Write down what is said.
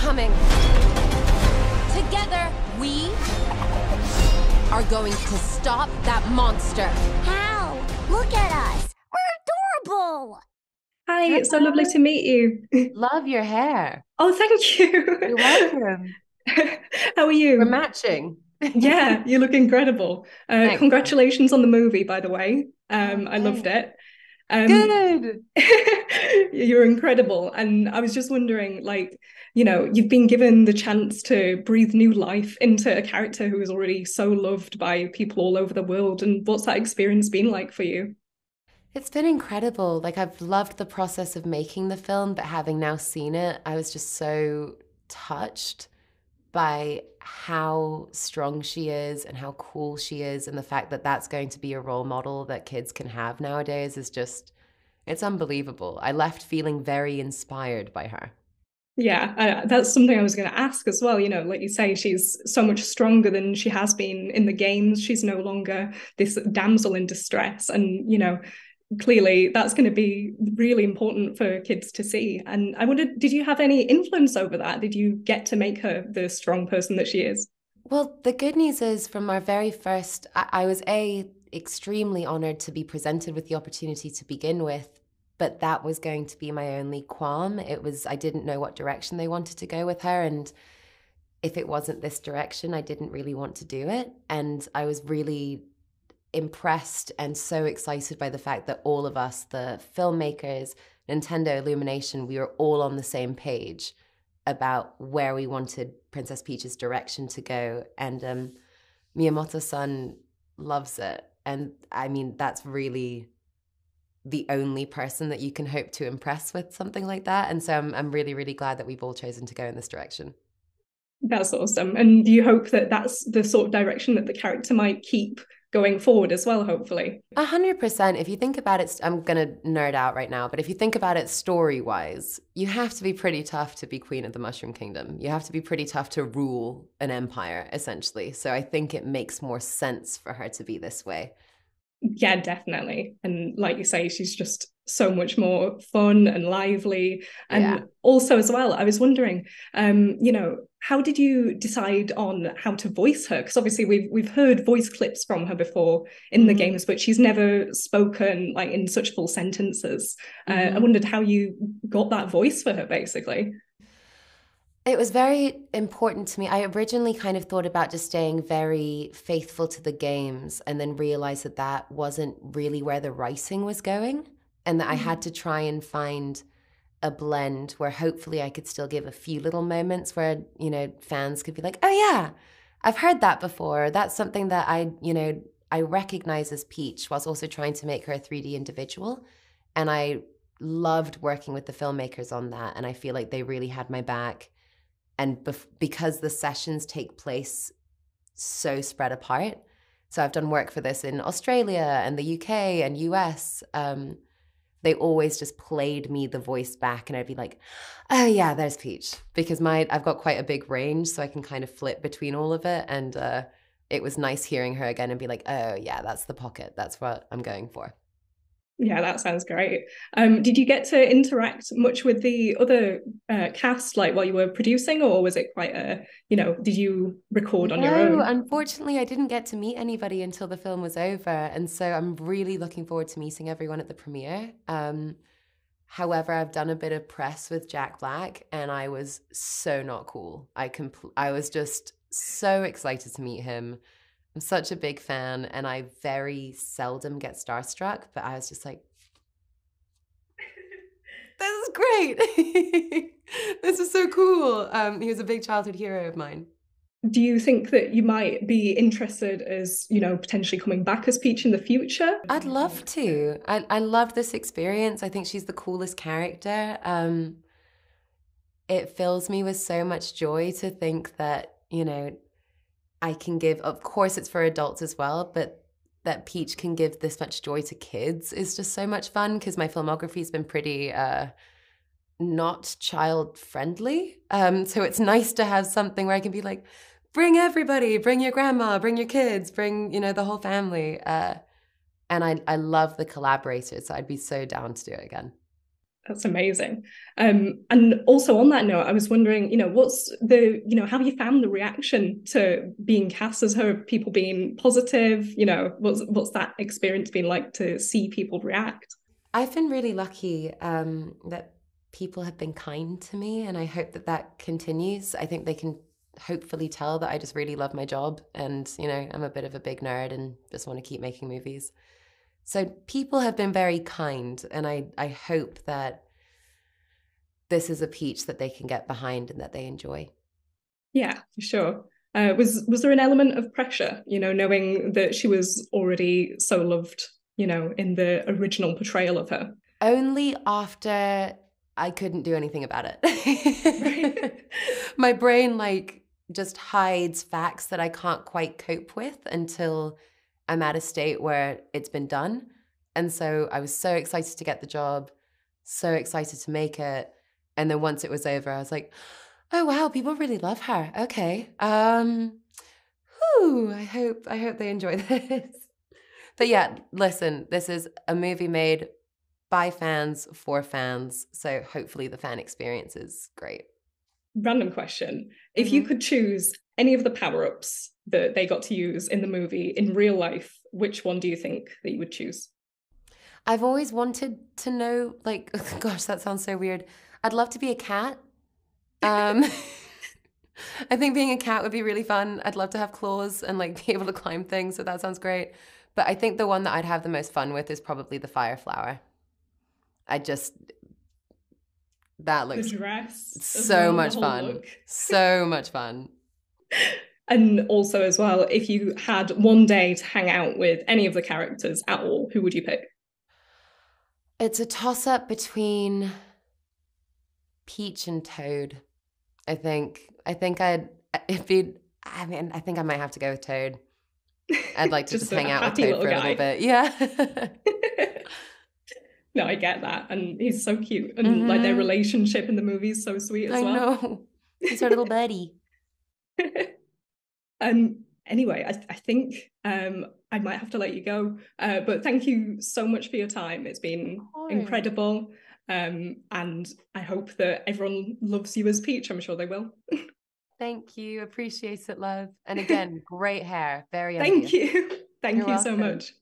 coming. Together, we are going to stop that monster. How? Look at us. We're adorable. Hi, it's so lovely to meet you. Love your hair. Oh, thank you. You're welcome. How are you? We're matching. Yeah, you look incredible. Congratulations on the movie, by the way. I loved it. Good. You're incredible. And I was just wondering, like, you know, you've been given the chance to breathe new life into a character who is already so loved by people all over the world. And what's that experience been like for you? It's been incredible. Like, I've loved the process of making the film, but having now seen it, I was just so touched by how strong she is and how cool she is, and the fact that that's going to be a role model that kids can have nowadays is just, it's unbelievable. I left feeling very inspired by her. Yeah, that's something I was going to ask as well. You know, like you say, she's so much stronger than she has been in the games. She's no longer this damsel in distress. And, you know, clearly that's going to be really important for kids to see. And I wondered, did you have any influence over that? Did you get to make her the strong person that she is? Well, the good news is from our very first, I was extremely honored to be presented with the opportunity to begin with, but that was going to be my only qualm. I didn't know what direction they wanted to go with her. And if it wasn't this direction, I didn't really want to do it. And I was really impressed and so excited by the fact that all of us, the filmmakers, Nintendo, Illumination, we were all on the same page about where we wanted Princess Peach's direction to go. And Miyamoto-san loves it. And I mean, that's really the only person that you can hope to impress with something like that. And so I'm really, really glad that we've all chosen to go in this direction. That's awesome. And do you hope that that's the sort of direction that the character might keep going forward as well, hopefully? 100%. If you think about it, I'm going to nerd out right now, but if you think about it story-wise, you have to be pretty tough to be Queen of the Mushroom Kingdom. You have to be pretty tough to rule an empire, essentially. So I think it makes more sense for her to be this way. Yeah, definitely. And like you say, she's just so much more fun and lively. And also as well, I was wondering, you know, how did you decide on how to voice her? Because obviously we've heard voice clips from her before in the games, but she's never spoken like in such full sentences. I wondered how you got that voice for her, basically. It was very important to me. I originally kind of thought about just staying very faithful to the games, and then realized that that wasn't really where the writing was going, and that I had to try and find a blend where hopefully I could still give a few little moments where, you know, fans could be like, oh yeah, I've heard that before. That's something that I recognize as Peach, whilst also trying to make her a 3D individual. And I loved working with the filmmakers on that. And I feel like they really had my back. And because the sessions take place so spread apart, so I've done work for this in Australia and the UK and US, they always just played me the voice back, and I'd be like, oh yeah, there's Peach. Because I've got quite a big range, so I can kind of flip between all of it. And it was nice hearing her again and be like, oh yeah, that's the pocket. That's what I'm going for. Yeah, that sounds great. Did you get to interact much with the other cast, like while you were producing, or was it quite did you record on your own? No, unfortunately, I didn't get to meet anybody until the film was over. And so I'm really looking forward to meeting everyone at the premiere. However, I've done a bit of press with Jack Black, and I was so not cool. I was just so excited to meet him. I'm such a big fan, and I very seldom get starstruck, but I was just like, this is great. This is so cool. He was a big childhood hero of mine. Do you think that you might be interested as, you know, potentially coming back as Peach in the future? I'd love to. I love this experience. I think she's the coolest character. It fills me with so much joy to think that, you know, I can give, of course it's for adults as well, but that Peach can give this much joy to kids is just so much fun, because my filmography has been pretty not child friendly. So it's nice to have something where I can be like, bring everybody, bring your grandma, bring your kids, bring, you know, the whole family. And I love the collaborators, so I'd be so down to do it again. That's amazing. And also on that note, I was wondering, what's the, have you found the reaction to being cast as her? People being positive, what's that experience been like to see people react? I've been really lucky that people have been kind to me, and I hope that that continues. I think they can hopefully tell that I just really love my job, and I'm a bit of a big nerd and just want to keep making movies. So people have been very kind, and I hope that this is a Peach that they can get behind and that they enjoy. Yeah, for sure. Was there an element of pressure, knowing that she was already so loved, in the original portrayal of her? Only after I couldn't do anything about it. Right. My brain just hides facts that I can't quite cope with until I'm at a state where it's been done. And so I was so excited to get the job, so excited to make it. And then once it was over, I was like, oh wow, people really love her. Okay. I hope they enjoy this. But yeah, listen, this is a movie made by fans for fans. So hopefully the fan experience is great. Random question. If you could choose any of the power-ups that they got to use in the movie in real life, which one do you think that you would choose? I've always wanted to know, gosh, that sounds so weird. I'd love to be a cat. I think being a cat would be really fun. I'd love to have claws and be able to climb things, so that sounds great. But I think the one that I'd have the most fun with is probably the fire flower. That looks the dress so much fun. So much fun. And also as well, if you had one day to hang out with any of the characters at all, who would you pick? It's a toss-up between Peach and Toad. I think I think I might have to go with Toad. I'd like to just hang out with Toad for a little bit. Yeah. No, I get that. And he's so cute. And their relationship in the movie is so sweet as well. I know. He's our little buddy. Anyway, I think I might have to let you go. But thank you so much for your time. It's been incredible. And I hope that everyone loves you as Peach. I'm sure they will. Thank you. Appreciate it, love. And again, great hair. Very Thank you. Thank you so much.